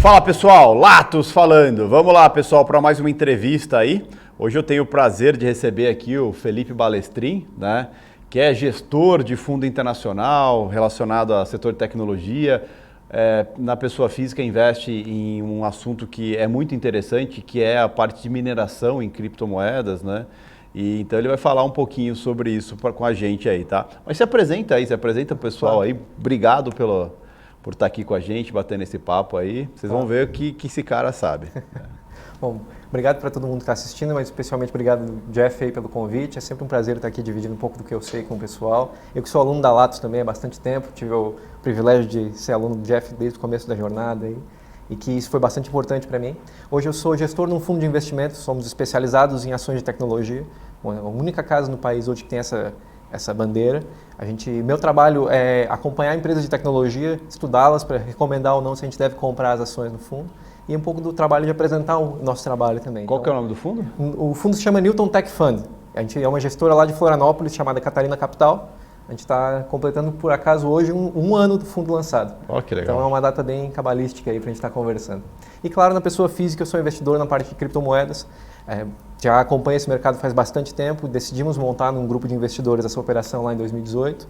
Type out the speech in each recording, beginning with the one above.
Fala pessoal, Latos falando. Vamos lá pessoal para mais uma entrevista aí. Hoje eu tenho o prazer de receber aqui o Felipe Balestrin, né, que é gestor de fundo internacional relacionado ao setor de tecnologia. Na pessoa física investe em um assunto que é muito interessante, que é a parte de mineração em criptomoedas, né? E então ele vai falar um pouquinho sobre isso com a gente aí, tá? Mas se apresenta o pessoal aí. Obrigado por estar aqui com a gente, batendo esse papo aí. Vocês vão ver o que esse cara sabe. Bom, obrigado para todo mundo que está assistindo, mas especialmente obrigado, Jeff, aí, pelo convite. É sempre um prazer estar aqui dividindo um pouco do que eu sei com o pessoal. Eu que sou aluno da Latos também há bastante tempo, tive o privilégio de ser aluno do Jeff desde o começo da jornada aí, e que isso foi bastante importante para mim. Hoje eu sou gestor num fundo de investimento, somos especializados em ações de tecnologia, a única casa no país hoje que tem essa bandeira. Meu trabalho é acompanhar empresas de tecnologia, estudá-las para recomendar ou não se a gente deve comprar as ações no fundo, e um pouco do trabalho de apresentar o nosso trabalho também. Qual que é o nome do fundo? O fundo se chama Newton Tech Fund. A gente é uma gestora lá de Florianópolis chamada Catarina Capital. A gente está completando, por acaso, hoje um ano do fundo lançado. Oh, que legal. Então é uma data bem cabalística aí para a gente estar conversando. E claro, na pessoa física, eu sou investidor na parte de criptomoedas. Já acompanho esse mercado faz bastante tempo. Decidimos montar num grupo de investidores essa operação lá em 2018.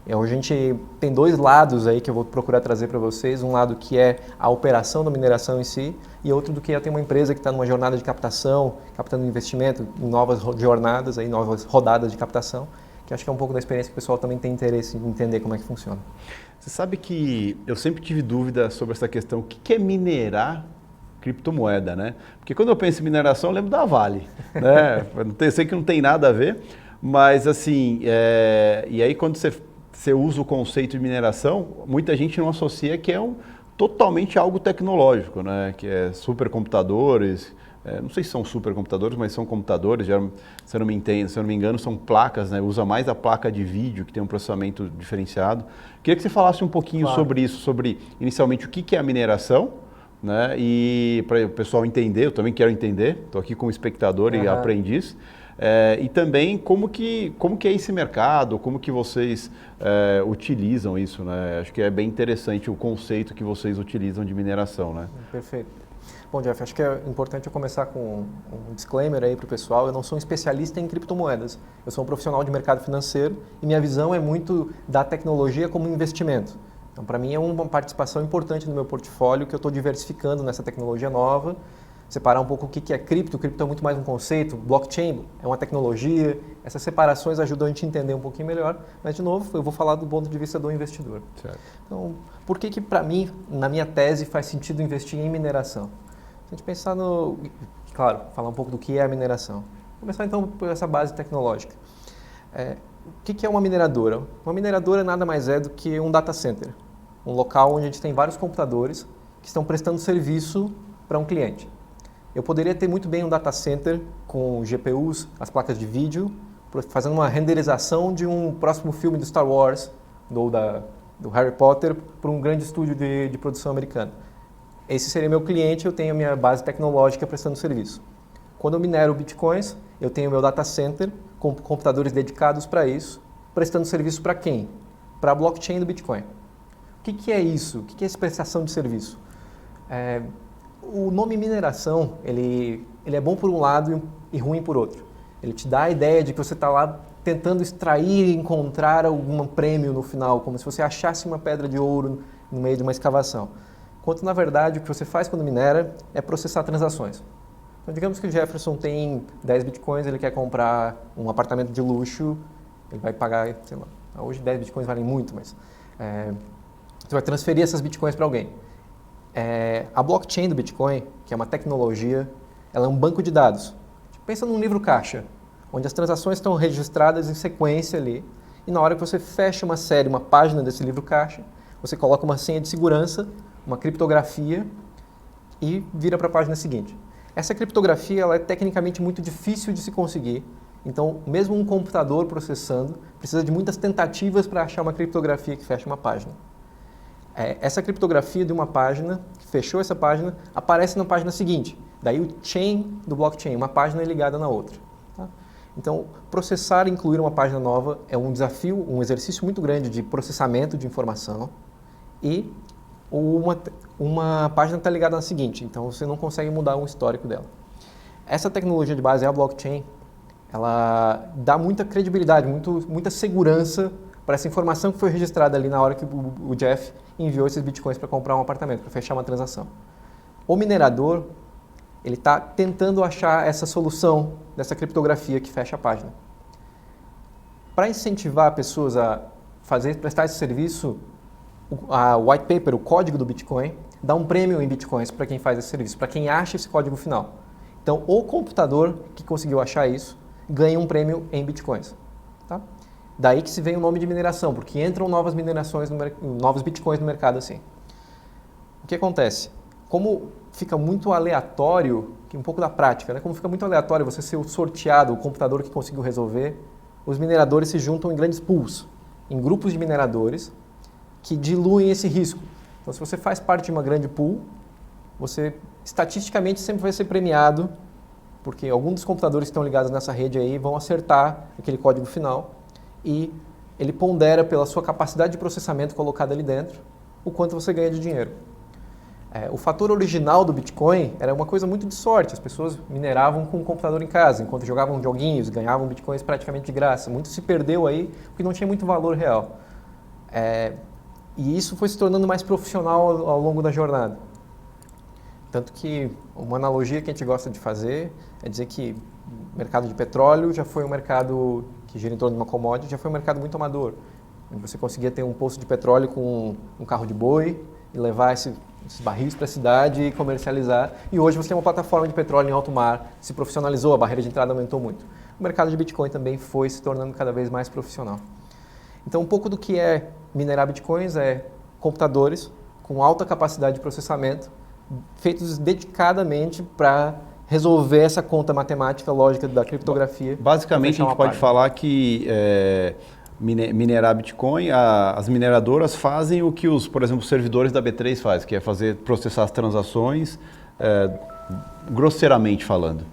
A gente tem dois lados aí que eu vou procurar trazer para vocês. Um lado que é a operação da mineração em si, e outro do que é ter uma empresa que está numa jornada de captação, captando investimento em novas jornadas, aí, novas rodadas de captação, que acho que é um pouco da experiência que o pessoal também tem interesse em entender como é que funciona. Você sabe que eu sempre tive dúvida sobre essa questão, o que é minerar criptomoeda, né? Porque quando eu penso em mineração, eu lembro da Vale, né? Eu sei que não tem nada a ver, mas assim, e aí quando você usa o conceito de mineração, muita gente não associa que é totalmente algo tecnológico, né? Que é supercomputadores, não sei se são supercomputadores, mas são computadores, se eu não me engano, são placas, né? Usa mais a placa de vídeo, que tem um processamento diferenciado. Queria que você falasse um pouquinho sobre isso, sobre inicialmente o que é a mineração, né? E para o pessoal entender, eu também quero entender, estou aqui como espectador e aprendiz. E também como que é esse mercado, como que vocês utilizam isso, né? Acho que é bem interessante o conceito que vocês utilizam de mineração, né? Perfeito. Bom, Jeff, acho que é importante eu começar com um disclaimer aí para o pessoal. Eu não sou um especialista em criptomoedas. Eu sou um profissional de mercado financeiro e minha visão é muito da tecnologia como investimento. Então, para mim, é uma participação importante no meu portfólio que eu estou diversificando nessa tecnologia nova. Separar um pouco o que é cripto. Cripto é muito mais um conceito, blockchain é uma tecnologia. Essas separações ajudam a gente a entender um pouquinho melhor. Mas, de novo, eu vou falar do ponto de vista do investidor. Certo. Então, por que para mim, na minha tese, faz sentido investir em mineração? Se a gente pensar claro, falar um pouco do que é a mineração. Começar então por essa base tecnológica. O que é uma mineradora? Uma mineradora nada mais é do que um data center. Um local onde a gente tem vários computadores que estão prestando serviço para um cliente. Eu poderia ter muito bem um data center com GPUs, as placas de vídeo, fazendo uma renderização de um próximo filme do Star Wars ou do Harry Potter para um grande estúdio de produção americano. Esse seria meu cliente, eu tenho a minha base tecnológica prestando serviço. Quando eu minero bitcoins, eu tenho meu data center com computadores dedicados para isso, prestando serviço para quem? Para a blockchain do Bitcoin. O que é isso? O que é essa prestação de serviço? O nome mineração, ele é bom por um lado e ruim por outro. Ele te dá a ideia de que você está lá tentando extrair e encontrar algum prêmio no final, como se você achasse uma pedra de ouro no meio de uma escavação. Enquanto, na verdade, o que você faz quando minera é processar transações. Então, digamos que o Jefferson tem 10 bitcoins, ele quer comprar um apartamento de luxo, ele vai pagar, sei lá, hoje 10 bitcoins valem muito, mas você vai transferir essas bitcoins para alguém. A blockchain do Bitcoin, que é uma tecnologia, ela é um banco de dados. Pensa num livro caixa, onde as transações estão registradas em sequência ali, e na hora que você fecha uma página desse livro caixa, você coloca uma senha de segurança, uma criptografia e vira para a página seguinte. Essa criptografia ela é tecnicamente muito difícil de se conseguir, então mesmo um computador processando precisa de muitas tentativas para achar uma criptografia que feche uma página. Essa criptografia de uma página, que fechou essa página, aparece na página seguinte. Daí o chain do blockchain, uma página é ligada na outra. Tá? Então, processar e incluir uma página nova é um desafio, um exercício muito grande de processamento de informação e uma página está ligada na seguinte, então você não consegue mudar o histórico dela. Essa tecnologia de base é a blockchain, ela dá muita credibilidade, muita segurança para essa informação que foi registrada ali na hora que o Jeff enviou esses bitcoins para comprar um apartamento, para fechar uma transação. O minerador, ele está tentando achar essa solução dessa criptografia que fecha a página. Para incentivar pessoas a prestar esse serviço, a white paper, o código do Bitcoin, dá um prêmio em bitcoins para quem faz esse serviço, para quem acha esse código final. Então, o computador que conseguiu achar isso ganha um prêmio em bitcoins. Tá? Daí que se vem o nome de mineração, porque entram novas minerações, novos bitcoins no mercado assim. O que acontece? Como fica muito aleatório, que é um pouco da prática, né? Como fica muito aleatório você ser o sorteado, o computador que conseguiu resolver, os mineradores se juntam em grandes pools, em grupos de mineradores que diluem esse risco. Então, se você faz parte de uma grande pool, você estatisticamente sempre vai ser premiado, porque alguns dos computadores que estão ligados nessa rede aí vão acertar aquele código final e ele pondera pela sua capacidade de processamento colocada ali dentro o quanto você ganha de dinheiro. O fator original do Bitcoin era uma coisa muito de sorte. As pessoas mineravam com um computador em casa, enquanto jogavam joguinhos, ganhavam Bitcoins praticamente de graça. Muito se perdeu aí porque não tinha muito valor real. E isso foi se tornando mais profissional ao longo da jornada. Tanto que uma analogia que a gente gosta de fazer é dizer que o mercado de petróleo já foi um mercado que gira em torno de uma commodity, já foi um mercado muito amador. Onde você conseguia ter um poço de petróleo com um carro de boi e levar esses barris para a cidade e comercializar. E hoje você tem uma plataforma de petróleo em alto mar, se profissionalizou, a barreira de entrada aumentou muito. O mercado de Bitcoin também foi se tornando cada vez mais profissional. Então, um pouco do que é minerar Bitcoins é computadores com alta capacidade de processamento, feitos dedicadamente para resolver essa conta matemática lógica da criptografia. Basicamente, a gente pode falar que minerar Bitcoin, as mineradoras fazem o que por exemplo, os servidores da B3 fazem, que é processar as transações, grosseiramente falando.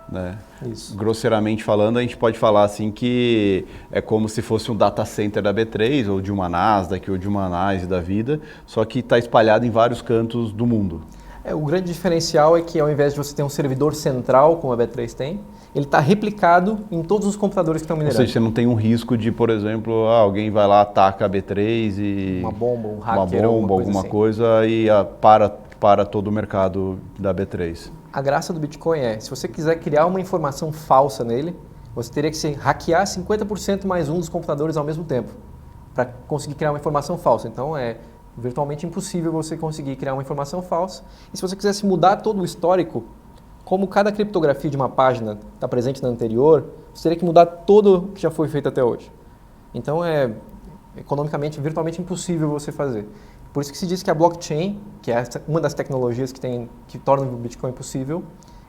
Né? Isso. Grosseiramente falando, a gente pode falar assim que é como se fosse um data center da B3 ou de uma Nasdaq ou de uma NYSE da vida, só que está espalhado em vários cantos do mundo. O grande diferencial é que ao invés de você ter um servidor central, como a B3 tem, ele está replicado em todos os computadores que estão minerando. Ou seja, você não tem um risco de, por exemplo, alguém vai lá, ataca a B3 e... Uma bomba, um hacker, alguma coisa e para todo o mercado da B3. A graça do Bitcoin se você quiser criar uma informação falsa nele, você teria que hackear 50% mais um dos computadores ao mesmo tempo para conseguir criar uma informação falsa. Então, é virtualmente impossível você conseguir criar uma informação falsa. E se você quisesse mudar todo o histórico, como cada criptografia de uma página está presente na anterior, você teria que mudar tudo o que já foi feito até hoje. Então, é economicamente, virtualmente impossível você fazer. Por isso que se diz que a blockchain, que é uma das tecnologias que torna o Bitcoin possível,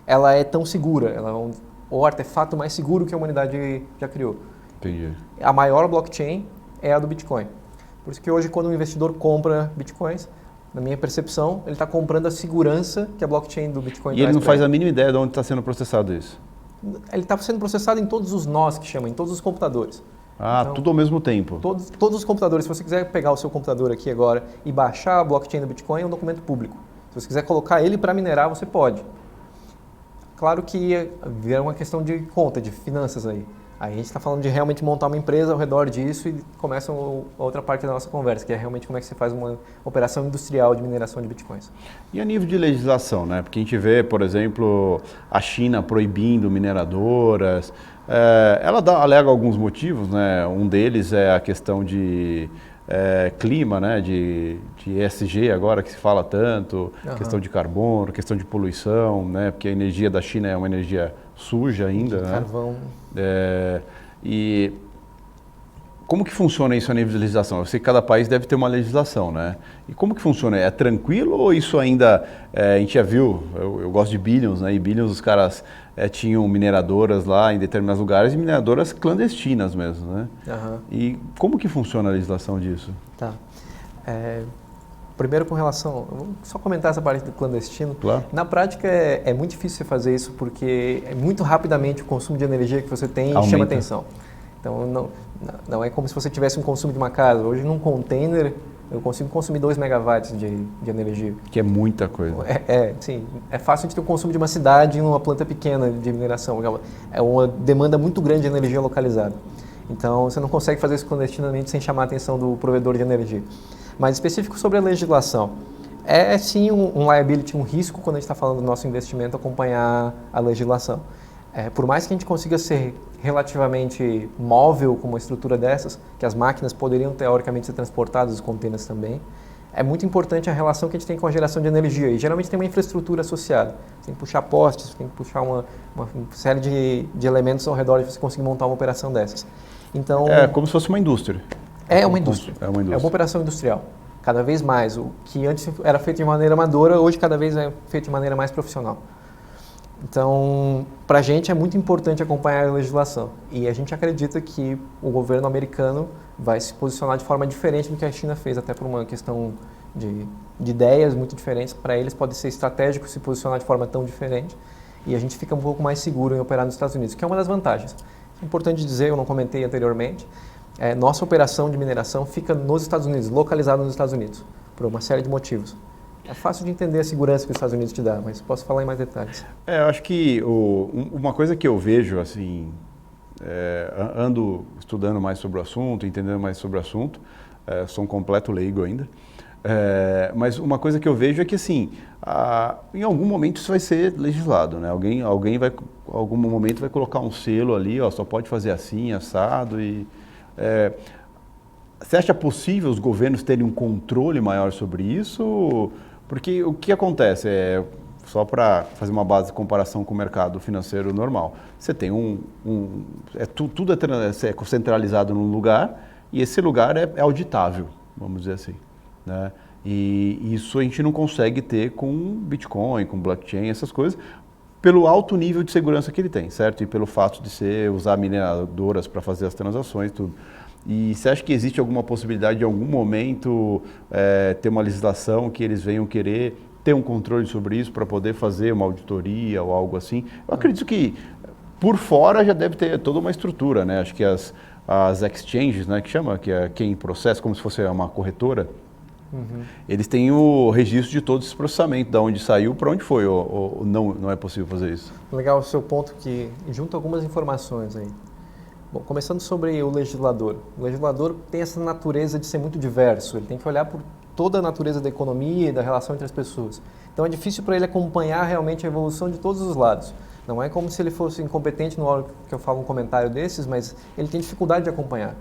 ela é tão segura, ela é o artefato mais seguro que a humanidade já criou. Entendi. A maior blockchain é a do Bitcoin. Por isso que hoje, quando um investidor compra Bitcoins, na minha percepção, ele está comprando a segurança que a blockchain do Bitcoin traz. E ele não faz a mínima ideia de onde está sendo processado isso? Ele está sendo processado em todos os nós, que chamam, em todos os computadores. Então, tudo ao mesmo tempo? Todos os computadores. Se você quiser pegar o seu computador aqui agora e baixar a blockchain do Bitcoin, é um documento público. Se você quiser colocar ele para minerar, você pode. Claro que é uma questão de conta, de finanças aí. Aí a gente está falando de realmente montar uma empresa ao redor disso e começa a outra parte da nossa conversa, que é realmente como é que você faz uma operação industrial de mineração de bitcoins. E a nível de legislação, né? Porque a gente vê, por exemplo, a China proibindo mineradoras. Ela alega alguns motivos, né? Um deles é a questão de clima, né? De ESG agora que se fala tanto, questão de carbono, questão de poluição, né? Porque a energia da China é uma energia suja ainda, né? Carvão. E como que funciona isso a nível de legislação? Eu sei que cada país deve ter uma legislação, né? E como que funciona? É tranquilo ou isso ainda... a gente já viu, eu gosto de Billions, né? E Billions os caras tinham mineradoras lá em determinados lugares e mineradoras clandestinas mesmo, né? E como que funciona a legislação disso? Tá. Primeiro com relação... Vou só comentar essa parte do clandestino. Claro. Na prática é muito difícil você fazer isso porque muito rapidamente o consumo de energia que você tem chama atenção. Então não é como se você tivesse um consumo de uma casa. Hoje num container eu consigo consumir 2 megawatts de energia. Que é muita coisa. Sim. É fácil a gente ter o consumo de uma cidade em uma planta pequena de mineração. É uma demanda muito grande de energia localizada. Então, você não consegue fazer isso clandestinamente sem chamar a atenção do provedor de energia. Mas específico sobre a legislação. É sim um liability, um risco quando a gente está falando do nosso investimento, acompanhar a legislação. Por mais que a gente consiga ser relativamente móvel com uma estrutura dessas, que as máquinas poderiam teoricamente ser transportadas, os containers também, é muito importante a relação que a gente tem com a geração de energia. E geralmente tem uma infraestrutura associada. Você tem que puxar postes, você tem que puxar uma série de elementos ao redor de você conseguir montar uma operação dessas. Então, é como se fosse uma indústria. É uma indústria. É uma operação industrial. Cada vez mais. O que antes era feito de maneira amadora, hoje cada vez é feito de maneira mais profissional. Então, para a gente é muito importante acompanhar a legislação. E a gente acredita que o governo americano vai se posicionar de forma diferente do que a China fez, até por uma questão de ideias muito diferentes. Para eles pode ser estratégico se posicionar de forma tão diferente. E a gente fica um pouco mais seguro em operar nos Estados Unidos, que é uma das vantagens. É importante dizer, eu não comentei anteriormente, nossa operação de mineração fica nos Estados Unidos, localizada nos Estados Unidos, por uma série de motivos. É fácil de entender a segurança que os Estados Unidos te dá, mas posso falar em mais detalhes. Eu acho que uma coisa que eu vejo, assim, ando estudando mais sobre o assunto, entendendo mais sobre o assunto, sou um completo leigo ainda, mas uma coisa que eu vejo é que, assim, em algum momento isso vai ser legislado, né? Alguém vai, em algum momento vai colocar um selo ali, ó, só pode fazer assim, assado e... Você acha possível os governos terem um controle maior sobre isso? Porque o que acontece só para fazer uma base de comparação com o mercado financeiro normal, você tem tudo é centralizado num lugar e esse lugar é auditável, vamos dizer assim, né? E isso a gente não consegue ter com Bitcoin, com blockchain, essas coisas, pelo alto nível de segurança que ele tem, certo? E pelo fato de usar mineradoras para fazer as transações e tudo. E você acha que existe alguma possibilidade de, em algum momento, ter uma legislação que eles venham querer ter um controle sobre isso para poder fazer uma auditoria ou algo assim? Eu acredito que, por fora, já deve ter toda uma estrutura, né? Acho que as exchanges, né, que chama, que é quem processa, como se fosse uma corretora, eles têm o registro de todo esse processamento, de onde saiu, para onde foi, ou não é possível fazer isso? Legal o seu ponto, que junta algumas informações aí. Bom, começando sobre o legislador. O legislador tem essa natureza de ser muito diverso, ele tem que olhar por toda a natureza da economia e da relação entre as pessoas. Então é difícil para ele acompanhar realmente a evolução de todos os lados. Não é como se ele fosse incompetente na hora que eu falo um comentário desses, mas ele tem dificuldade de acompanhar.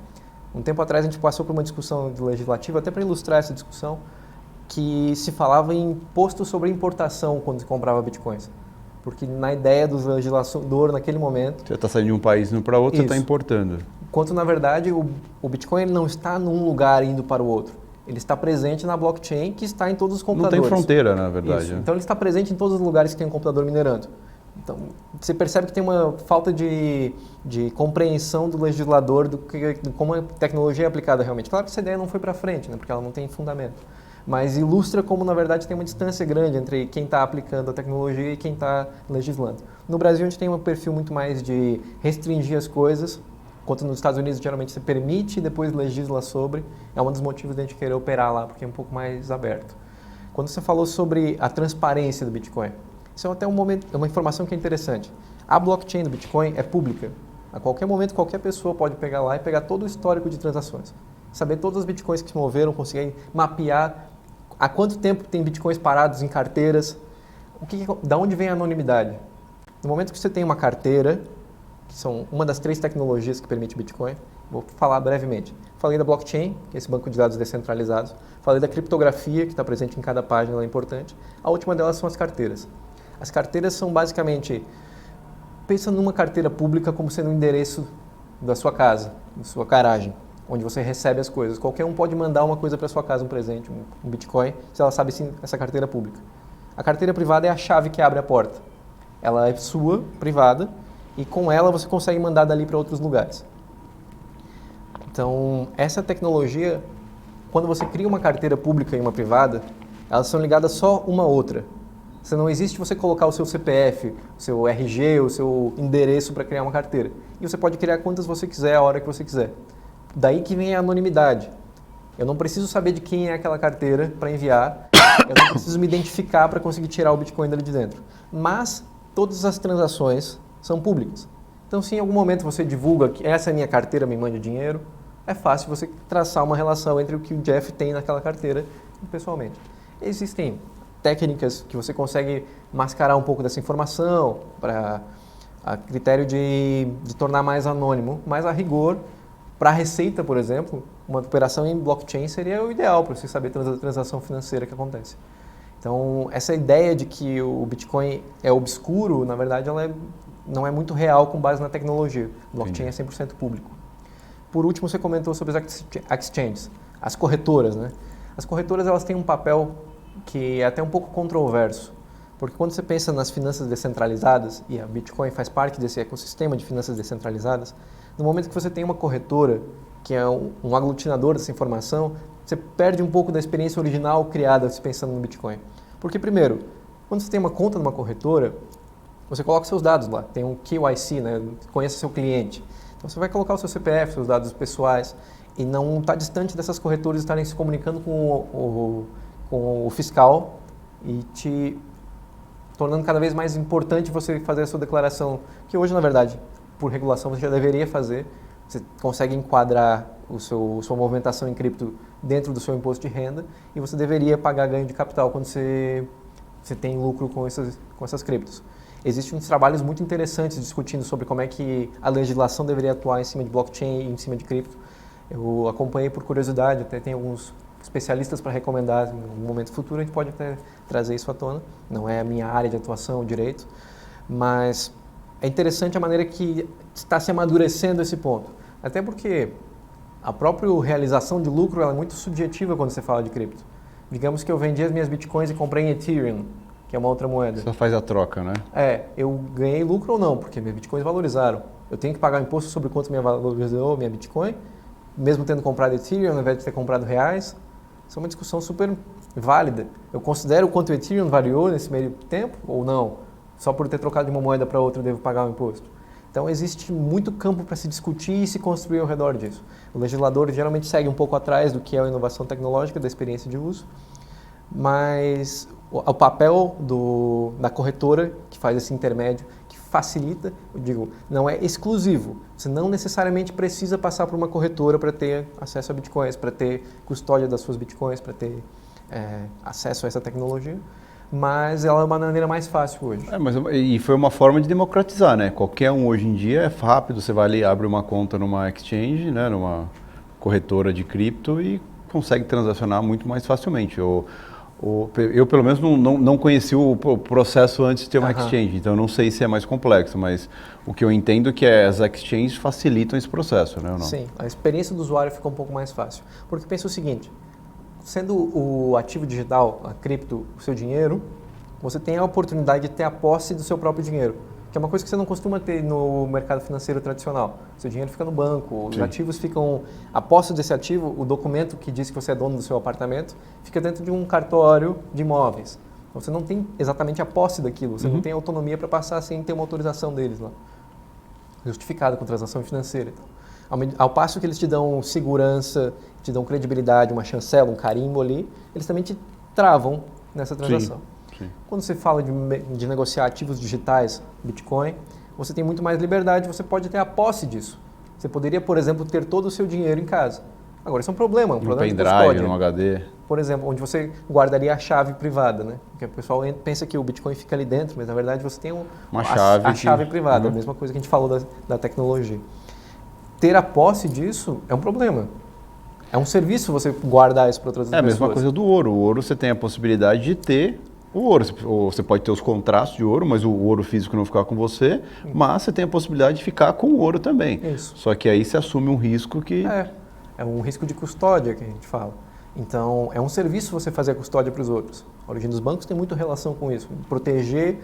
Um tempo atrás a gente passou por uma discussão legislativa, até para ilustrar essa discussão, que se falava em imposto sobre importação quando se comprava bitcoins. Porque na ideia do legislador naquele momento... Você está saindo de um país indo para outro, você está importando. Enquanto na verdade o Bitcoin ele não está num lugar indo para o outro. Ele está presente na blockchain que está em todos os computadores. Não tem fronteira, na verdade. Isso. Então ele está presente em todos os lugares que tem um computador minerando. Então você percebe que tem uma falta de compreensão do legislador de como a tecnologia é aplicada realmente. Claro que essa ideia não foi para frente, né, porque ela não tem fundamento. Mas ilustra como, na verdade, tem uma distância grande entre quem está aplicando a tecnologia e quem está legislando. No Brasil, a gente tem um perfil muito mais de restringir as coisas, enquanto nos Estados Unidos, geralmente, você permite e depois legisla sobre. É um dos motivos de a gente querer operar lá, porque é um pouco mais aberto. Quando você falou sobre a transparência do Bitcoin, isso é até uma informação que é interessante. A blockchain do Bitcoin é pública. A qualquer momento, qualquer pessoa pode pegar lá e pegar todo o histórico de transações. Saber todos os bitcoins que se moveram, conseguir mapear há quanto tempo tem bitcoins parados em carteiras, da onde vem a anonimidade. No momento que você tem uma carteira, que são uma das 3 tecnologias que permite Bitcoin, vou falar brevemente. Falei da blockchain, que é esse banco de dados descentralizados. Falei da criptografia, que está presente em cada página, ela é importante. A última delas são as carteiras. As carteiras são basicamente, pensa numa carteira pública como sendo o endereço da sua casa, da sua garagem, onde você recebe as coisas. Qualquer um pode mandar uma coisa para sua casa, um presente, um Bitcoin, se ela sabe sim essa carteira pública. A carteira privada é a chave que abre a porta. Ela é sua, privada, e com ela você consegue mandar dali para outros lugares. Então, essa tecnologia, quando você cria uma carteira pública e uma privada, elas são ligadas só uma à outra. Não existe você colocar o seu CPF, o seu RG, o seu endereço para criar uma carteira. E você pode criar quantas você quiser, a hora que você quiser. Daí que vem a anonimidade. Eu não preciso saber de quem é aquela carteira para enviar, eu não preciso me identificar para conseguir tirar o Bitcoin dali de dentro. Mas todas as transações são públicas. Então, se em algum momento você divulga que essa é a minha carteira, me mande dinheiro, é fácil você traçar uma relação entre o que o Jeff tem naquela carteira pessoalmente. Existem técnicas que você consegue mascarar um pouco dessa informação para a critério de tornar mais anônimo, mas a rigor, para a Receita, por exemplo, uma operação em blockchain seria o ideal para você saber a transação financeira que acontece. Então, essa ideia de que o Bitcoin é obscuro, na verdade, não é muito real com base na tecnologia. O blockchain é 100% público. Por último, você comentou sobre as exchanges, as corretoras, né? As corretoras, elas têm um papel que é até um pouco controverso, porque quando você pensa nas finanças descentralizadas, e a Bitcoin faz parte desse ecossistema de finanças descentralizadas, no momento que você tem uma corretora, que é um aglutinador dessa informação, você perde um pouco da experiência original criada se pensando no Bitcoin. Porque, primeiro, quando você tem uma conta numa corretora, você coloca seus dados lá, tem um KYC, né? Conheça seu cliente. Então você vai colocar o seu CPF, seus dados pessoais, e não está distante dessas corretoras estarem se comunicando com o fiscal e te tornando cada vez mais importante você fazer a sua declaração, que hoje, na verdade, por regulação, você já deveria fazer. Você consegue enquadrar sua movimentação em cripto dentro do seu imposto de renda e você deveria pagar ganho de capital quando você tem lucro com essas criptos. Existem uns trabalhos muito interessantes discutindo sobre como é que a legislação deveria atuar em cima de blockchain e em cima de cripto. Eu acompanhei por curiosidade, até tem alguns especialistas para recomendar em um momento futuro, a gente pode até trazer isso à tona. Não é a minha área de atuação, direito, mas é interessante a maneira que está se amadurecendo esse ponto. Até porque a própria realização de lucro ela é muito subjetiva quando você fala de cripto. Digamos que eu vendi as minhas bitcoins e comprei em Ethereum, que é uma outra moeda. Só faz a troca, né? Eu ganhei lucro ou não, porque minhas bitcoins valorizaram. Eu tenho que pagar imposto sobre quanto me valorizou minha bitcoin, mesmo tendo comprado Ethereum ao invés de ter comprado reais. Isso é uma discussão super válida. Eu considero o quanto o Ethereum variou nesse meio tempo ou não? Só por ter trocado de uma moeda para outra eu devo pagar o imposto? Então existe muito campo para se discutir e se construir ao redor disso. O legislador geralmente segue um pouco atrás do que é a inovação tecnológica, da experiência de uso, mas o papel da corretora, que faz esse intermédio, que facilita, eu digo, não é exclusivo. Você não necessariamente precisa passar por uma corretora para ter acesso a bitcoins, para ter custódia das suas bitcoins, para ter acesso a essa tecnologia, mas ela é uma maneira mais fácil hoje. E foi uma forma de democratizar, né? Qualquer um hoje em dia é rápido, você vai ali, abre uma conta numa exchange, né? Numa corretora de cripto e consegue transacionar muito mais facilmente. Eu pelo menos, não conheci o processo antes de ter uma exchange, então eu não sei se é mais complexo, mas o que eu entendo é que as exchanges facilitam esse processo, né? Ou não? Sim, a experiência do usuário fica um pouco mais fácil. Porque pensa o seguinte, sendo o ativo digital, a cripto, o seu dinheiro, você tem a oportunidade de ter a posse do seu próprio dinheiro, que é uma coisa que você não costuma ter no mercado financeiro tradicional. Seu dinheiro fica no banco, os ativos ficam... A posse desse ativo, o documento que diz que você é dono do seu apartamento, fica dentro de um cartório de imóveis. Então, você não tem exatamente a posse daquilo, você não tem autonomia para passar sem ter uma autorização deles lá, justificada com transação financeira. Então, ao passo que eles te dão segurança, te dão credibilidade, uma chancela, um carimbo ali, eles também te travam nessa transação. Sim. Quando você fala de negociar ativos digitais, Bitcoin, você tem muito mais liberdade, você pode ter a posse disso. Você poderia, por exemplo, ter todo o seu dinheiro em casa. Agora, isso é um problema de pendrive, num HD. Por exemplo, onde você guardaria a chave privada, né? Porque o pessoal pensa que o Bitcoin fica ali dentro, mas na verdade você tem a chave privada, a mesma coisa que a gente falou da tecnologia. Ter a posse disso é um problema. É um serviço você guardar isso para outras pessoas. É a mesma coisa do ouro. O ouro você tem a possibilidade de ter o ouro. Você pode ter os contratos de ouro, mas o ouro físico não ficar com você, mas você tem a possibilidade de ficar com o ouro também. Isso. Só que aí você assume um risco que... É um risco de custódia que a gente fala. Então, é um serviço você fazer a custódia para os outros. A origem dos bancos tem muita relação com isso, proteger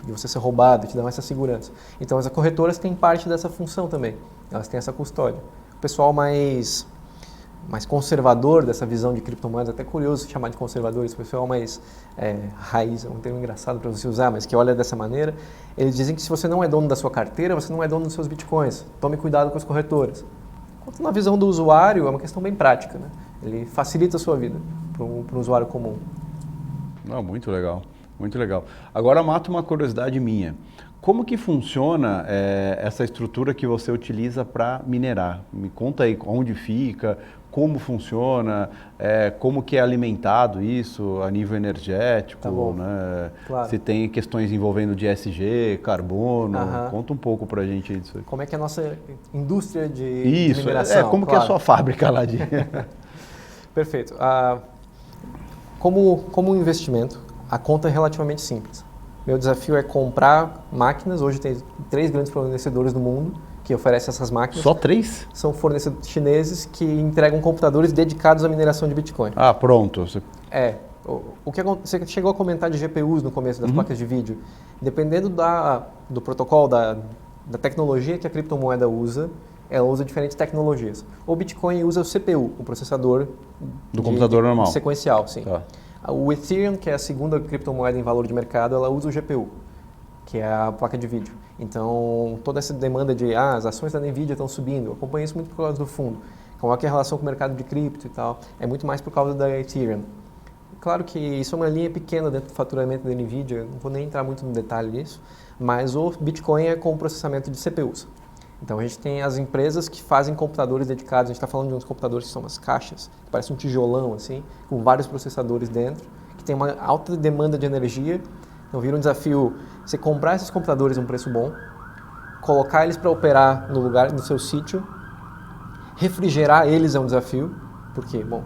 de você ser roubado, te dar essa segurança. Então, as corretoras têm parte dessa função também. Elas têm essa custódia. O pessoal mais conservador dessa visão de criptomoedas, até curioso chamar de conservadores, o pessoal mais raiz, é um termo engraçado para você usar, mas que olha dessa maneira, eles dizem que se você não é dono da sua carteira, você não é dono dos seus bitcoins. Tome cuidado com as corretoras. Enquanto na visão do usuário é uma questão bem prática, né? Ele facilita a sua vida para um usuário comum. Não, muito legal, muito legal. Agora mata uma curiosidade minha. Como que funciona essa estrutura que você utiliza para minerar? Me conta aí onde fica, como funciona, como que é alimentado isso a nível energético, Tá bom. né? Claro. Se tem questões envolvendo de ESG, carbono, conta um pouco para a gente aí disso aí. Como é que é a nossa indústria de Isso, mineração? como que é a sua fábrica lá de... Perfeito. Como um investimento, a conta é relativamente simples. Meu desafio é comprar máquinas. Hoje tem 3 grandes fornecedores do mundo que oferecem essas máquinas. Só 3? São fornecedores chineses que entregam computadores dedicados à mineração de Bitcoin. Ah, pronto. O que você chegou a comentar de GPUs no começo das placas de vídeo. Dependendo do protocolo, da tecnologia que a criptomoeda usa, ela usa diferentes tecnologias. O Bitcoin usa o CPU, o processador do computador normal. Sequencial, sim. Tá. O Ethereum, que é a segunda criptomoeda em valor de mercado, ela usa o GPU, que é a placa de vídeo. Então, toda essa demanda de as ações da NVIDIA estão subindo, eu acompanho isso muito por causa do fundo. Qual é a relação com o mercado de cripto e tal? É muito mais por causa da Ethereum. Claro que isso é uma linha pequena dentro do faturamento da NVIDIA, não vou nem entrar muito no detalhe disso, mas o Bitcoin é com processamento de CPUs. Então a gente tem as empresas que fazem computadores dedicados, a gente está falando de uns computadores que são umas caixas, que parecem um tijolão assim, com vários processadores dentro, que tem uma alta demanda de energia. Então vira um desafio você comprar esses computadores a um preço bom, colocar eles para operar no lugar, no seu sítio, refrigerar eles é um desafio, porque, bom,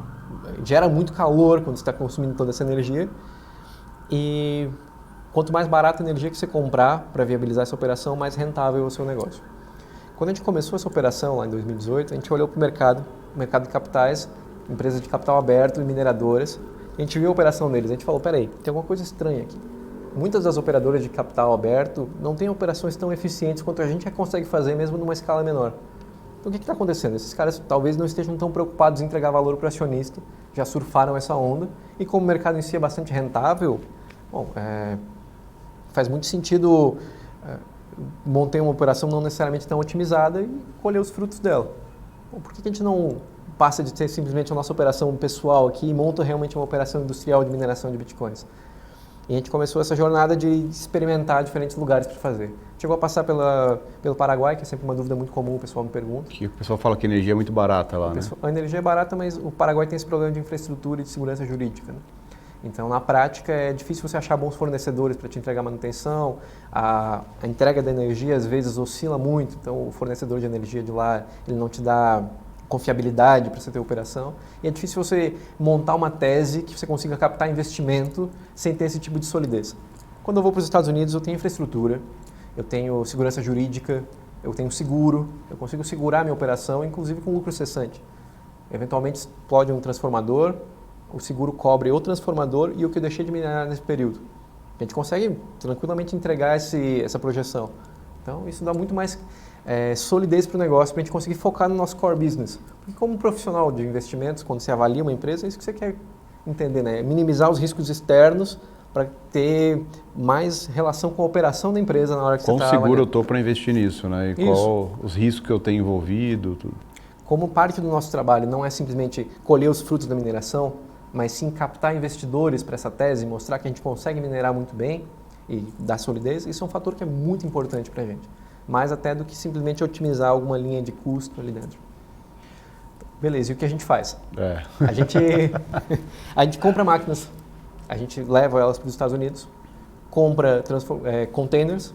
gera muito calor quando você está consumindo toda essa energia, e quanto mais barata a energia que você comprar para viabilizar essa operação, mais rentável é o seu negócio. Quando a gente começou essa operação lá em 2018, a gente olhou para o mercado de capitais, empresas de capital aberto e mineradoras, e a gente viu a operação deles. A gente falou, peraí, tem alguma coisa estranha aqui. Muitas das operadoras de capital aberto não têm operações tão eficientes quanto a gente consegue fazer mesmo numa escala menor. Então o que está acontecendo? Esses caras talvez não estejam tão preocupados em entregar valor para o acionista, já surfaram essa onda, e como o mercado em si é bastante rentável, bom, faz muito sentido manter uma operação não necessariamente tão otimizada e colher os frutos dela. Bom, por que a gente não passa de ter simplesmente a nossa operação pessoal aqui e monta realmente uma operação industrial de mineração de bitcoins? E a gente começou essa jornada de experimentar diferentes lugares para fazer. Chegou a passar pelo Paraguai, que é sempre uma dúvida muito comum, o pessoal me pergunta. Que o pessoal fala que a energia é muito barata lá, né? A energia é barata, mas o Paraguai tem esse problema de infraestrutura e de segurança jurídica, né? Então, na prática, é difícil você achar bons fornecedores para te entregar manutenção. A entrega da energia, às vezes, oscila muito. Então, o fornecedor de energia de lá, ele não te dá confiabilidade para você ter operação. E é difícil você montar uma tese que você consiga captar investimento sem ter esse tipo de solidez. Quando eu vou para os Estados Unidos, eu tenho infraestrutura, eu tenho segurança jurídica, eu tenho seguro, eu consigo segurar minha operação, inclusive com lucro cessante. Eventualmente, explode um transformador, o seguro cobre o transformador e o que eu deixei de minerar nesse período. A gente consegue tranquilamente entregar essa projeção. Então, isso dá muito mais solidez para o negócio, para a gente conseguir focar no nosso core business. Porque como profissional de investimentos, quando você avalia uma empresa, é isso que você quer entender, né? Minimizar os riscos externos para ter mais relação com a operação da empresa na hora que você está avaliando. Quão seguro eu estou para investir nisso, né? E isso. qual os riscos que eu tenho envolvido, tudo. Como parte do nosso trabalho não é simplesmente colher os frutos da mineração, mas sim captar investidores para essa tese, mostrar que a gente consegue minerar muito bem e dar solidez, isso é um fator que é muito importante para a gente. Mais até do que simplesmente otimizar alguma linha de custo ali dentro. Beleza, e o que a gente faz? A gente compra máquinas, a gente leva elas para os Estados Unidos, compra containers.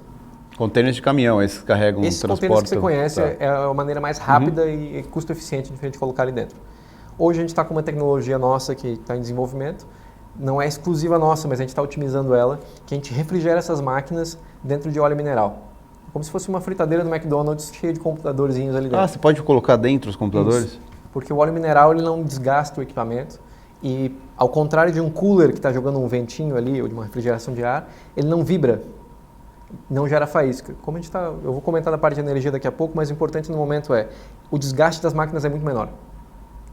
Containers de caminhão, esses carregam esses transporte. Esses containers que você conhece é a maneira mais rápida e custo eficiente de a gente colocar ali dentro. Hoje a gente está com uma tecnologia nossa que está em desenvolvimento, não é exclusiva nossa, mas a gente está otimizando ela, que a gente refrigera essas máquinas dentro de óleo mineral. Como se fosse uma fritadeira do McDonald's cheia de computadorzinhos ali dentro. Ah, você pode colocar dentro os computadores? Isso, porque o óleo mineral ele não desgasta o equipamento e, ao contrário de um cooler que está jogando um ventinho ali, ou de uma refrigeração de ar, ele não vibra, não gera faísca. Como a gente eu vou comentar da parte de energia daqui a pouco, mas o importante no momento o desgaste das máquinas é muito menor.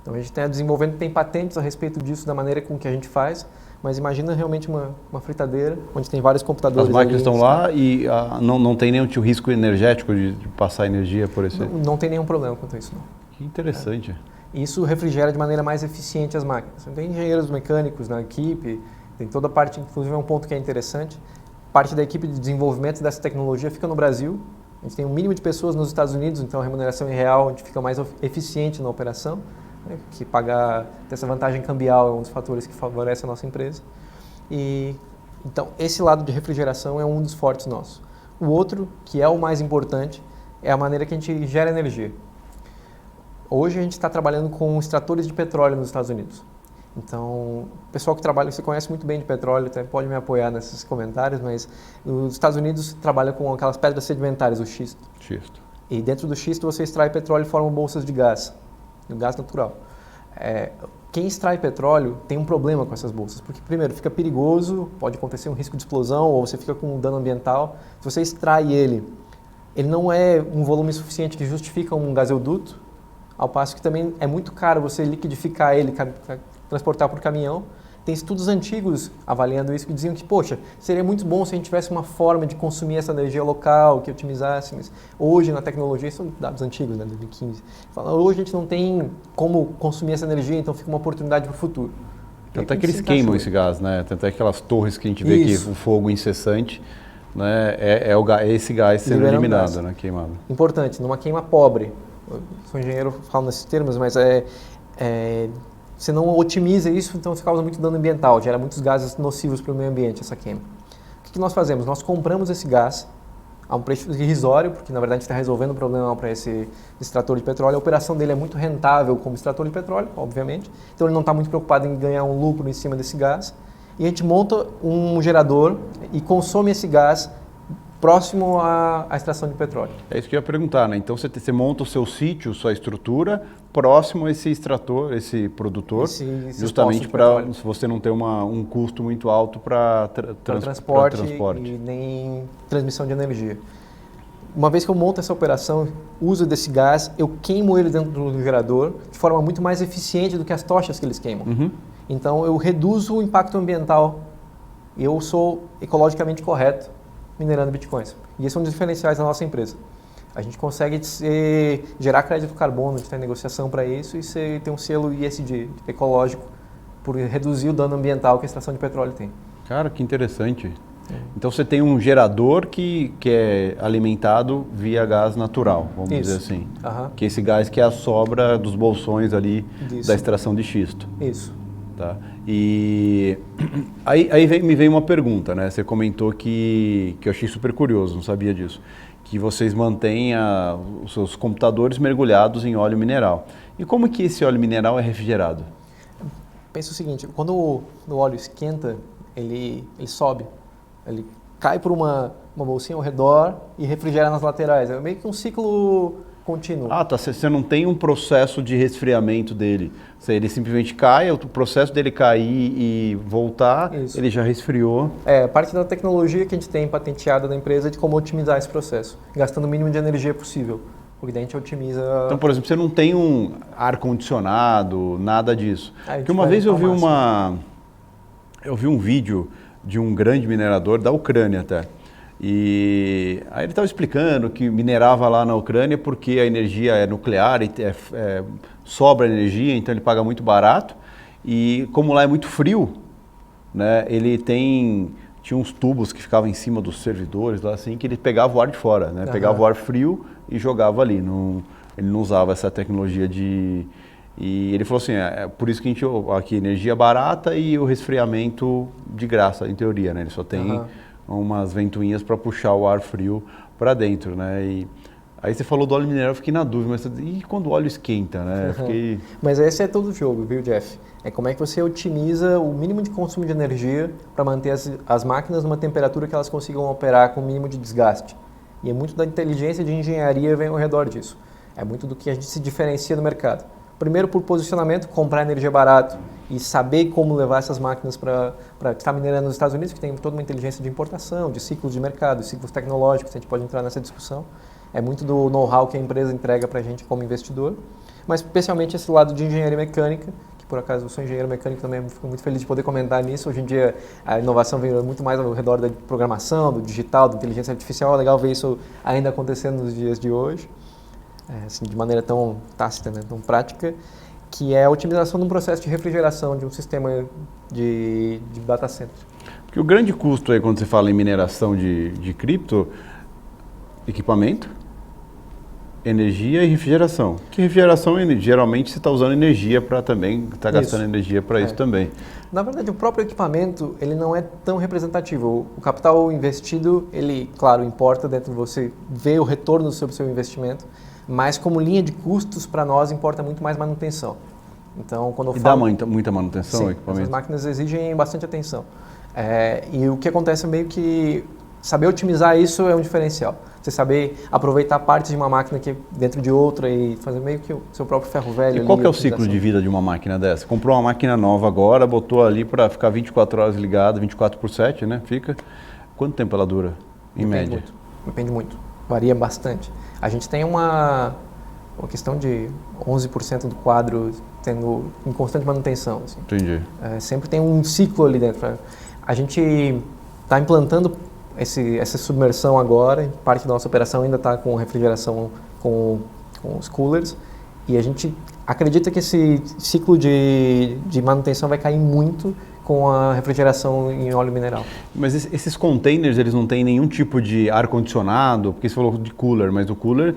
Então a gente está desenvolvendo, tem patentes a respeito disso, da maneira com que a gente faz, mas imagina realmente uma fritadeira, onde tem vários computadores. As máquinas estão lá e não tem nenhum risco energético de passar energia por esse... Não tem nenhum problema quanto a isso, não. Que interessante. E isso refrigera de maneira mais eficiente as máquinas. Tem engenheiros mecânicos na equipe, tem toda a parte, inclusive é um ponto que é interessante, parte da equipe de desenvolvimento dessa tecnologia fica no Brasil. A gente tem um mínimo de pessoas nos Estados Unidos, então a remuneração em real a gente fica mais eficiente na operação, né, que pagar, ter essa vantagem cambial é um dos fatores que favorece a nossa empresa. Então, esse lado de refrigeração é um dos fortes nossos. O outro, que é o mais importante, é a maneira que a gente gera energia. Hoje a gente está trabalhando com extratores de petróleo nos Estados Unidos. Então, o pessoal que trabalha, você conhece muito bem de petróleo, até pode me apoiar nesses comentários, mas os Estados Unidos trabalha com aquelas pedras sedimentares, o xisto. Xisto. E dentro do xisto você extrai petróleo e forma bolsas de gás, o gás natural. Quem extrai petróleo tem um problema com essas bolsas, porque primeiro fica perigoso, pode acontecer um risco de explosão ou você fica com um dano ambiental. Se você extrai ele não é um volume suficiente que justifica um gasoduto, ao passo que também é muito caro você liquidificar ele, transportar por caminhão. Tem estudos antigos avaliando isso que diziam que, poxa, seria muito bom se a gente tivesse uma forma de consumir essa energia local, que otimizasse, mas hoje na tecnologia, são dados antigos, né, 2015, hoje a gente não tem como consumir essa energia, então fica uma oportunidade para o futuro. Tanto é que eles queimam esse gás, né? Tanto é que aquelas torres que a gente vê aqui, o fogo incessante, né? Esse gás sendo eliminado, né? Queimado. Importante, numa queima pobre. Eu sou engenheiro, falo nesses termos, mas você não otimiza isso, então você causa muito dano ambiental, gera muitos gases nocivos para o meio ambiente, essa queima. O que nós fazemos? Nós compramos esse gás a um preço irrisório, porque na verdade a gente está resolvendo um problema para esse extrator de petróleo. A operação dele é muito rentável como extrator de petróleo, obviamente, então ele não está muito preocupado em ganhar um lucro em cima desse gás. E a gente monta um gerador e consome esse gás próximo à extração de petróleo. É isso que eu ia perguntar, né? Então você monta o seu sítio, sua estrutura, próximo a esse extrator, esse produtor, justamente para você não ter um custo muito alto para transporte e nem transmissão de energia. Uma vez que eu monto essa operação, uso desse gás, eu queimo ele dentro do gerador de forma muito mais eficiente do que as tochas que eles queimam. Uhum. Então eu reduzo o impacto ambiental. Eu sou ecologicamente correto minerando bitcoins. E esse é um dos diferenciais da nossa empresa. A gente consegue gerar crédito carbono, a gente tem negociação para isso e ter um selo ESG, ecológico, por reduzir o dano ambiental que a extração de petróleo tem. Cara, que interessante. Então você tem um gerador que é alimentado via gás natural, vamos dizer assim. Uhum. Que é esse gás que é a sobra dos bolsões ali da extração de xisto. Isso. Tá. E aí me veio uma pergunta, né? Você comentou que eu achei super curioso, não sabia disso, que vocês mantêm os seus computadores mergulhados em óleo mineral. E como que esse óleo mineral é refrigerado? Pensa o seguinte, quando o óleo esquenta, ele sobe, ele cai por uma bolsinha ao redor e refrigera nas laterais. É meio que um ciclo contínuo. Ah, tá. Você não tem um processo de resfriamento dele. Ele simplesmente cai, o processo dele cair e voltar, isso. Ele já resfriou. Parte da tecnologia que a gente tem patenteada na empresa é de como otimizar esse processo, gastando o mínimo de energia possível. Porque daí a gente otimiza... Então, por exemplo, você não tem um ar-condicionado, nada disso. Porque uma vez eu vi um vídeo de um grande minerador da Ucrânia até. E aí ele estava explicando que minerava lá na Ucrânia porque a energia é nuclear e sobra energia, então ele paga muito barato. E como lá é muito frio, né, ele tinha uns tubos que ficavam em cima dos servidores lá assim, que ele pegava o ar de fora, né, pegava o ar frio e jogava ali. Ele não usava essa tecnologia de... E ele falou assim, por isso que a gente aqui energia barata e o resfriamento de graça, em teoria, né? Ele só tem umas ventoinhas para puxar o ar frio para dentro, né? E aí você falou do óleo mineral, eu fiquei na dúvida, mas e quando o óleo esquenta, né? Mas esse é todo o jogo, viu, Jeff? É como é que você otimiza o mínimo de consumo de energia para manter as máquinas numa temperatura que elas consigam operar com o mínimo de desgaste. E é muito da inteligência de engenharia vem ao redor disso. É muito do que a gente se diferencia no mercado. Primeiro, por posicionamento, comprar energia barato e saber como levar essas máquinas para estar minerando nos Estados Unidos, que tem toda uma inteligência de importação, de ciclos de mercado, de ciclos tecnológicos, a gente pode entrar nessa discussão. É muito do know-how que a empresa entrega para a gente como investidor, mas especialmente esse lado de engenharia mecânica, que por acaso eu sou engenheiro mecânico também, fico muito feliz de poder comentar nisso. Hoje em dia a inovação vem muito mais ao redor da programação, do digital, da inteligência artificial, é legal ver isso ainda acontecendo nos dias de hoje. Assim, de maneira tão tácita, né, tão prática, que é a otimização de um processo de refrigeração de um sistema de data center. Porque o grande custo aí quando você fala em mineração de cripto, equipamento, energia e refrigeração. Que refrigeração, geralmente você está usando energia para também, está gastando energia para isso também. Na verdade, o próprio equipamento, ele não é tão representativo. O capital investido, ele, claro, importa dentro de você ver o retorno sobre o seu investimento, mas como linha de custos, para nós, importa muito mais manutenção. Então, quando eu falo... dá muita manutenção o equipamento? Essas máquinas exigem bastante atenção. E o que acontece é meio que saber otimizar isso é um diferencial. Você saber aproveitar partes de uma máquina que dentro de outra e fazer meio que o seu próprio ferro velho. E qual que é o ciclo de vida de uma máquina dessa? Comprou uma máquina nova agora, botou ali para ficar 24 horas ligada, 24/7, né? Fica. Quanto tempo ela dura, em média? Depende muito. Varia bastante. A gente tem uma questão de 11% do quadro tendo em constante manutenção. Assim. Entendi. Sempre tem um ciclo ali dentro. A gente está implantando essa submersão agora, parte da nossa operação ainda está com refrigeração com os coolers, e a gente acredita que esse ciclo de manutenção vai cair muito com a refrigeração em óleo mineral. Mas esses containers, eles não têm nenhum tipo de ar-condicionado? Porque você falou de cooler, mas o cooler,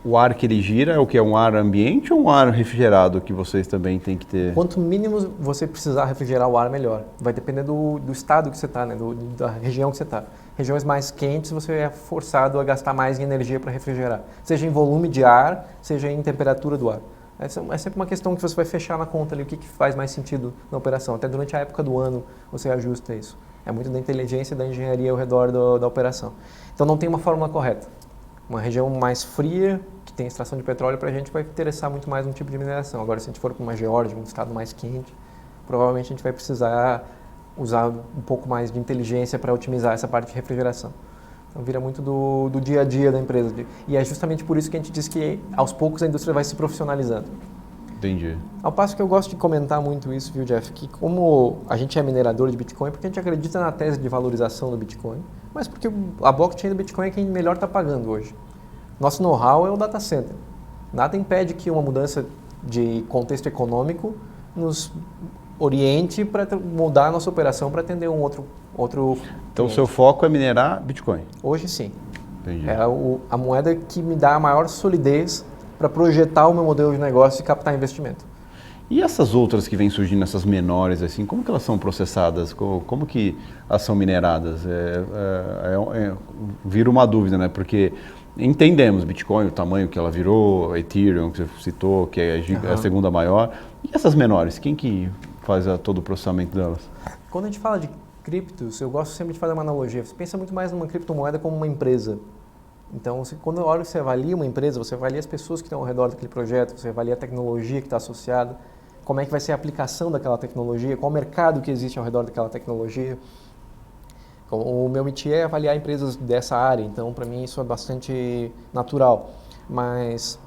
o ar que ele gira é o que? É um ar ambiente ou um ar refrigerado que vocês também têm que ter? Quanto mínimo você precisar refrigerar o ar, melhor. Vai depender do estado que você está, né? Da região que você está. Regiões mais quentes, você é forçado a gastar mais em energia para refrigerar. Seja em volume de ar, seja em temperatura do ar. É sempre uma questão que você vai fechar na conta ali, o que faz mais sentido na operação. Até durante a época do ano você ajusta isso. É muito da inteligência e da engenharia ao redor da operação. Então não tem uma fórmula correta. Uma região mais fria, que tem extração de petróleo, para a gente vai interessar muito mais um tipo de mineração. Agora, se a gente for para uma Geórgia, um estado mais quente, provavelmente a gente vai precisar usar um pouco mais de inteligência para otimizar essa parte de refrigeração. Então, vira muito do dia a dia da empresa. E é justamente por isso que a gente diz que, aos poucos, a indústria vai se profissionalizando. Entendi. Ao passo que eu gosto de comentar muito isso, viu, Jeff, que como a gente é minerador de Bitcoin, porque a gente acredita na tese de valorização do Bitcoin, mas porque a blockchain do Bitcoin é quem melhor está pagando hoje. Nosso know-how é o data center. Nada impede que uma mudança de contexto econômico nos oriente para mudar a nossa operação para atender um outro Então, o seu foco é minerar Bitcoin? Hoje, sim. Entendi. É a moeda que me dá a maior solidez para projetar o meu modelo de negócio e captar investimento. E essas outras que vêm surgindo, essas menores, assim, como que elas são processadas? Como que elas são mineradas? Vira uma dúvida, né? Porque entendemos Bitcoin, o tamanho que ela virou, Ethereum, que você citou, que é a segunda maior. E essas menores, quem que faz todo o processamento delas? Quando a gente fala de criptos, eu gosto sempre de fazer uma analogia. Você pensa muito mais numa criptomoeda como uma empresa. Então, quando a hora que você avalia uma empresa, você avalia as pessoas que estão ao redor daquele projeto, você avalia a tecnologia que está associada, como é que vai ser a aplicação daquela tecnologia, qual o mercado que existe ao redor daquela tecnologia. O meu métier é avaliar empresas dessa área, então para mim isso é bastante natural. Mas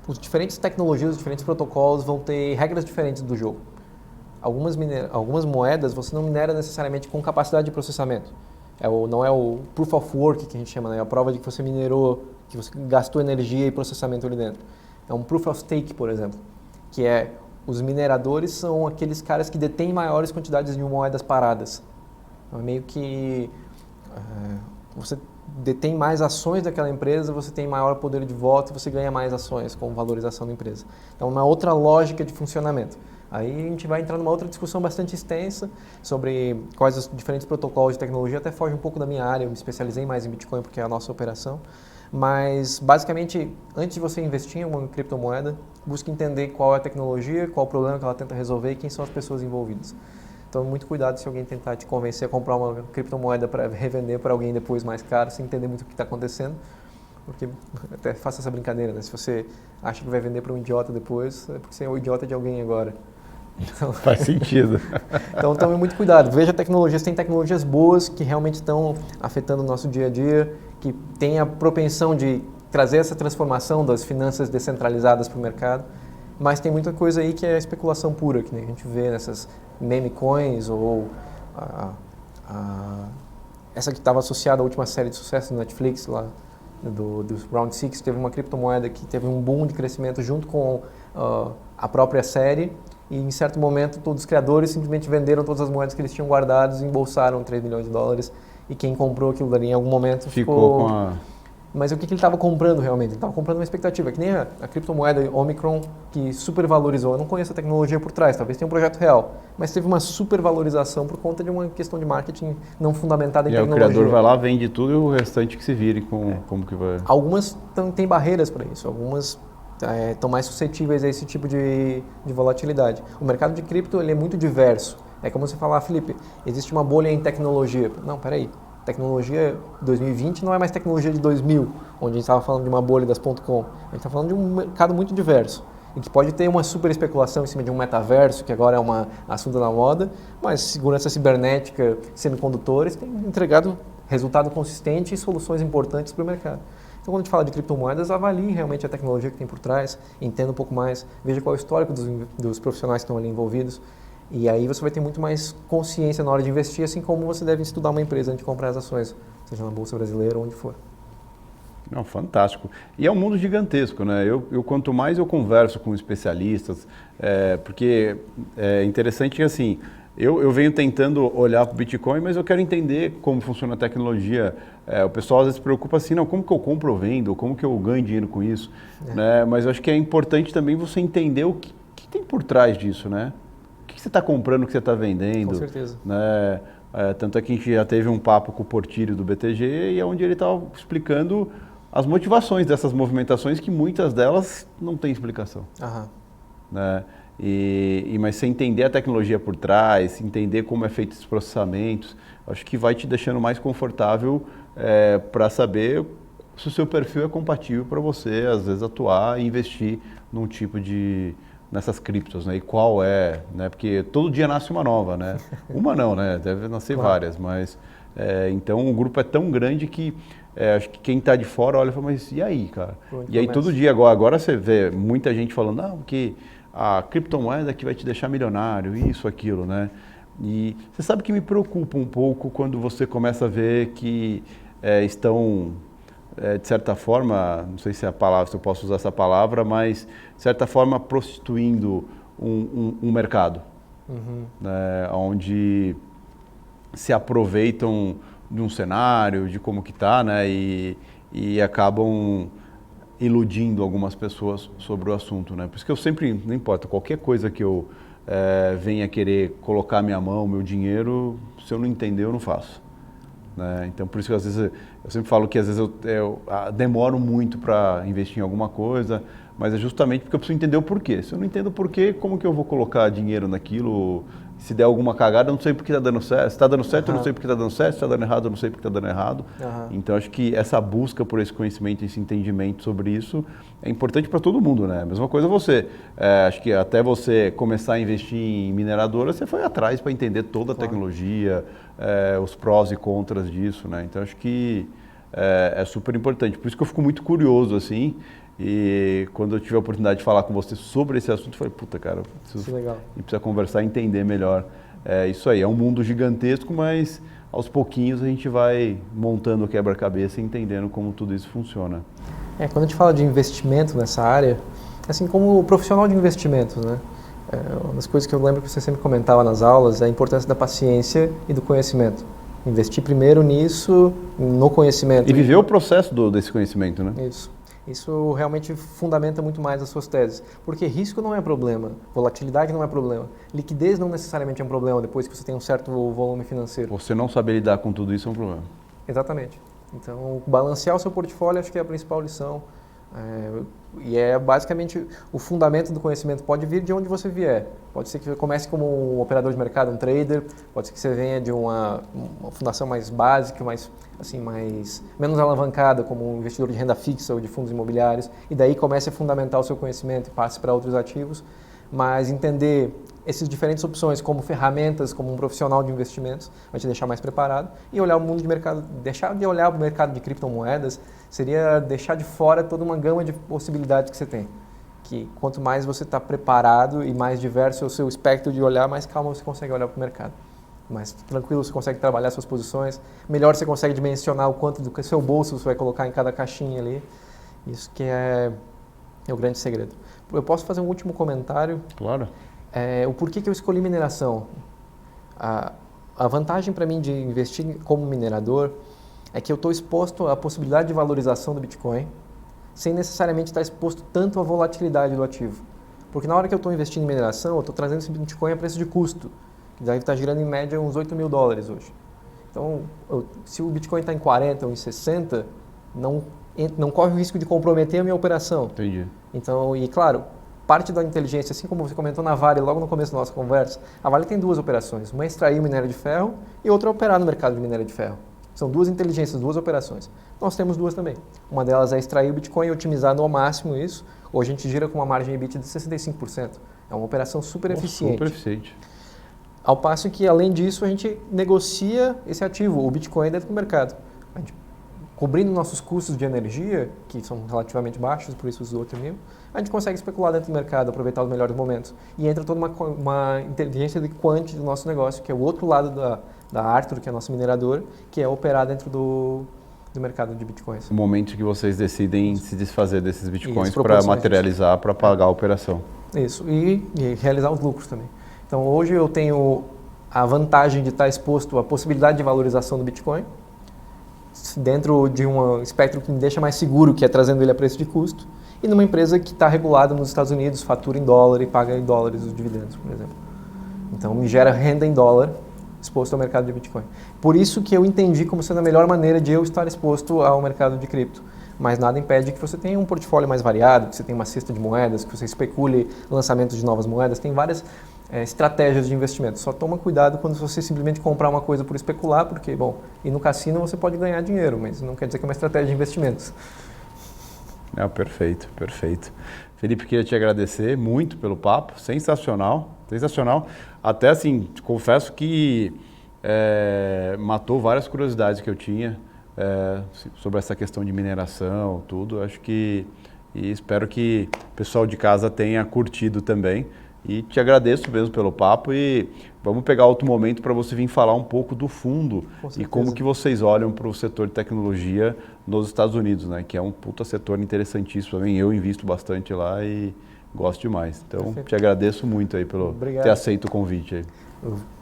as diferentes tecnologias, os diferentes protocolos vão ter regras diferentes do jogo. Algumas moedas você não minera necessariamente com capacidade de processamento. Não é o proof of work que a gente chama, né? É a prova de que você minerou, que você gastou energia e processamento ali dentro. É um proof of stake, por exemplo, que é os mineradores são aqueles caras que detêm maiores quantidades de moedas paradas. Então, é meio que você detém mais ações daquela empresa, você tem maior poder de voto e você ganha mais ações com valorização da empresa. Então, uma outra lógica de funcionamento. Aí a gente vai entrar numa outra discussão bastante extensa sobre quais os diferentes protocolos de tecnologia, até foge um pouco da minha área, eu me especializei mais em Bitcoin porque é a nossa operação, mas basicamente, antes de você investir em uma criptomoeda, busque entender qual é a tecnologia, qual é o problema que ela tenta resolver e quem são as pessoas envolvidas. Então, muito cuidado se alguém tentar te convencer a comprar uma criptomoeda para revender para alguém depois mais caro, sem entender muito o que está acontecendo. Porque até faço essa brincadeira, né? Se você acha que vai vender para um idiota depois, é porque você é o idiota de alguém agora. Então, faz sentido. Então, tome muito cuidado. Veja tecnologias, tem tecnologias boas que realmente estão afetando o nosso dia a dia, que têm a propensão de trazer essa transformação das finanças descentralizadas para o mercado, mas tem muita coisa aí que é especulação pura, que a gente vê nessas meme coins ou essa que estava associada à última série de sucesso do Netflix lá, dos Round 6, teve uma criptomoeda que teve um boom de crescimento junto com a própria série, e em certo momento todos os criadores simplesmente venderam todas as moedas que eles tinham guardados e embolsaram $3 milhões, e quem comprou aquilo dali em algum momento ficou com a... Mas o que ele estava comprando realmente? Ele estava comprando uma expectativa, que nem a criptomoeda Omicron, que supervalorizou. Eu não conheço a tecnologia por trás, talvez tenha um projeto real, mas teve uma supervalorização por conta de uma questão de marketing não fundamentada em tecnologia. E o criador vai lá, vende tudo e o restante que se vire com como que vai... Algumas têm barreiras para isso, algumas estão mais suscetíveis a esse tipo de volatilidade. O mercado de cripto ele é muito diverso. É como você falar, Felipe, existe uma bolha em tecnologia. Não, peraí. Tecnologia 2020 não é mais tecnologia de 2000, onde a gente estava falando de uma bolha das .com. A gente está falando de um mercado muito diverso, em que pode ter uma super especulação em cima de um metaverso, que agora é um assunto da moda, mas segurança cibernética, semicondutores, tem entregado resultado consistente e soluções importantes para o mercado. Então, quando a gente fala de criptomoedas, avalie realmente a tecnologia que tem por trás, entenda um pouco mais, veja qual é o histórico dos profissionais que estão ali envolvidos. E aí você vai ter muito mais consciência na hora de investir, assim como você deve estudar uma empresa antes de comprar as ações, seja na Bolsa Brasileira ou onde for. Não, fantástico. E é um mundo gigantesco, né? Eu quanto mais eu converso com especialistas, porque é interessante que assim, eu venho tentando olhar para o Bitcoin, mas eu quero entender como funciona a tecnologia. O pessoal às vezes se preocupa assim, não, como que eu compro ou vendo, como que eu ganho dinheiro com isso, né? Mas eu acho que é importante também você entender o que tem por trás disso, né? O que você está comprando, o que você está vendendo. Com certeza. Né? Tanto é que a gente já teve um papo com o Portilho do BTG e é onde ele estava explicando as motivações dessas movimentações, que muitas delas não têm explicação. Aham. Né? Mas você entender a tecnologia por trás, entender como é feito esses processamentos, acho que vai te deixando mais confortável para saber se o seu perfil é compatível para você, às vezes, atuar e investir num tipo de... nessas criptos, né? E qual é, né? Porque todo dia nasce uma nova, né? Uma não, né? Deve nascer várias, mas... então o grupo é tão grande que acho que quem está de fora olha e fala, mas e aí, cara? E aí todo dia, agora você vê muita gente falando, não, que a criptomoeda que vai te deixar milionário, isso, aquilo, né? E você sabe que me preocupa um pouco quando você começa a ver que estão... de certa forma, não sei se é a palavra, se eu posso usar essa palavra, mas de certa forma prostituindo um mercado, né, onde se aproveitam de um cenário, de como que está, né, e acabam iludindo algumas pessoas sobre o assunto, né. Por isso que eu sempre, não importa, qualquer coisa que eu venha querer colocar minha mão, meu dinheiro, se eu não entender, eu não faço. Né? Então, por isso que às vezes eu sempre falo que às vezes eu demoro muito para investir em alguma coisa, mas é justamente porque eu preciso entender o porquê. Se eu não entendo o porquê, como que eu vou colocar dinheiro naquilo? Se der alguma cagada, eu não sei porque está dando certo. Se está dando certo, eu não sei porque está dando certo. Se está dando errado, eu não sei porque está dando errado. Então, acho que essa busca por esse conhecimento, esse entendimento sobre isso é importante para todo mundo, né? A mesma coisa você. Acho que até você começar a investir em mineradora, você foi atrás para entender toda a tecnologia, os prós e contras disso, né? Então, acho que é super importante. Por isso que eu fico muito curioso, assim, e quando eu tive a oportunidade de falar com você sobre esse assunto, eu falei, puta, cara, precisa conversar e entender melhor. Isso aí, é um mundo gigantesco, mas aos pouquinhos a gente vai montando o quebra-cabeça e entendendo como tudo isso funciona. Quando a gente fala de investimento nessa área, assim como profissional de investimentos, né? Uma das coisas que eu lembro que você sempre comentava nas aulas é a importância da paciência e do conhecimento. Investir primeiro nisso, no conhecimento. E viver o processo desse conhecimento, né? Isso realmente fundamenta muito mais as suas teses. Porque risco não é problema, volatilidade não é problema, liquidez não necessariamente é um problema depois que você tem um certo volume financeiro. Você não saber lidar com tudo isso é um problema. Exatamente. Então, balancear o seu portfólio acho que é a principal lição. E é basicamente o fundamento do conhecimento. Pode vir de onde você vier. Pode ser que você comece como um operador de mercado, um trader. Pode ser que você venha de uma fundação mais básica, menos alavancada, como um investidor de renda fixa ou de fundos imobiliários. E daí comece a fundamentar o seu conhecimento e passe para outros ativos. Mas entender essas diferentes opções como ferramentas, como um profissional de investimentos, vai te deixar mais preparado. E olhar o mundo de mercado, deixar de olhar o mercado de criptomoedas, seria deixar de fora toda uma gama de possibilidades que você tem. Que quanto mais você está preparado e mais diverso é o seu espectro de olhar, mais calma você consegue olhar para o mercado. mais tranquilo, você consegue trabalhar suas posições, melhor você consegue dimensionar o quanto do seu bolso você vai colocar em cada caixinha ali. Isso que é o grande segredo. Eu posso fazer um último comentário? Claro. O porquê que eu escolhi mineração. A vantagem para mim de investir como minerador é que eu estou exposto à possibilidade de valorização do Bitcoin sem necessariamente estar exposto tanto à volatilidade do ativo. Porque na hora que eu estou investindo em mineração, eu estou trazendo esse Bitcoin a preço de custo, que deve estar girando em média uns $8 mil hoje. Então, se o Bitcoin está em 40 ou em 60, não corre o risco de comprometer a minha operação. Entendi. Então, e claro, parte da inteligência, assim como você comentou na Vale logo no começo da nossa conversa, a Vale tem duas operações. Uma é extrair o minério de ferro e outra é operar no mercado de minério de ferro. São duas inteligências, duas operações. Nós temos duas também. Uma delas é extrair o Bitcoin e otimizar no máximo isso. Hoje a gente gira com uma margem EBITDA de 65%. É uma operação super eficiente. Super eficiente. Ao passo que, além disso, a gente negocia esse ativo, o Bitcoin, dentro do mercado. A gente, cobrindo nossos custos de energia, que são relativamente baixos, por isso os $8 mil, a gente consegue especular dentro do mercado, aproveitar os melhores momentos. E entra toda uma inteligência de quant do nosso negócio, que é o outro lado da Arthur, que é nosso minerador, que é operar dentro do mercado de bitcoins. O momento que vocês decidem se desfazer desses bitcoins Isso, para materializar, para pagar a operação. Isso, e realizar os lucros também. Então hoje eu tenho a vantagem de estar exposto à possibilidade de valorização do Bitcoin, dentro de um espectro que me deixa mais seguro, que é trazendo ele a preço de custo, e numa empresa que está regulada nos Estados Unidos, fatura em dólar e paga em dólares os dividendos, por exemplo. Então me gera renda em dólar, exposto ao mercado de Bitcoin. Por isso que eu entendi como sendo a melhor maneira de eu estar exposto ao mercado de cripto. Mas nada impede que você tenha um portfólio mais variado, que você tenha uma cesta de moedas, que você especule lançamentos de novas moedas. Tem várias estratégias de investimento. Só toma cuidado quando você simplesmente comprar uma coisa por especular, porque, bom, e no cassino você pode ganhar dinheiro, mas não quer dizer que é uma estratégia de investimentos. Perfeito, perfeito. Felipe, queria te agradecer muito pelo papo, sensacional, sensacional. Até assim, confesso que matou várias curiosidades que eu tinha sobre essa questão de mineração, tudo. Acho que, e espero que o pessoal de casa tenha curtido também. E te agradeço mesmo pelo papo e vamos pegar outro momento para você vir falar um pouco do fundo e como que vocês olham para o setor de tecnologia nos Estados Unidos, né? Que é um puta setor interessantíssimo também. Eu invisto bastante lá e gosto demais. Então, Perfeito. Te agradeço muito aí pelo ter aceito o convite aí.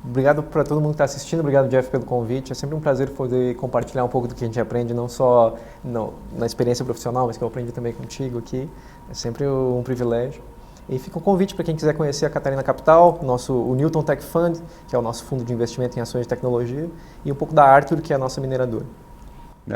Obrigado para todo mundo que está assistindo, obrigado, Jeff, pelo convite. É sempre um prazer poder compartilhar um pouco do que a gente aprende, não só na experiência profissional, mas que eu aprendi também contigo aqui. É sempre um privilégio. E fica um convite para quem quiser conhecer a Catarina Capital, o Newton Tech Fund, que é o nosso fundo de investimento em ações de tecnologia, e um pouco da Arthur, que é a nossa mineradora.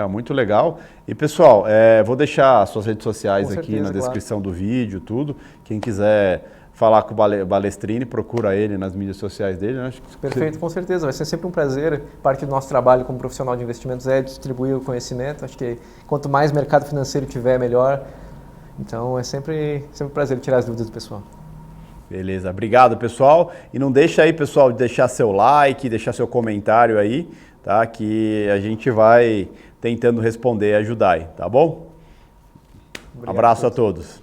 Muito legal. E pessoal, vou deixar as suas redes sociais Com aqui certeza, na descrição claro. do vídeo, tudo. Quem quiser falar com o Balestrini, procura ele nas mídias sociais dele. Né? Perfeito, com certeza. Vai ser sempre um prazer. Parte do nosso trabalho como profissional de investimentos é distribuir o conhecimento. Acho que quanto mais mercado financeiro tiver, melhor. Então é sempre um prazer tirar as dúvidas do pessoal. Beleza, obrigado pessoal. E não deixa aí, pessoal, de deixar seu like, deixar seu comentário aí, tá? Que a gente vai tentando responder e ajudar aí, tá bom? Obrigado. Abraço a todos.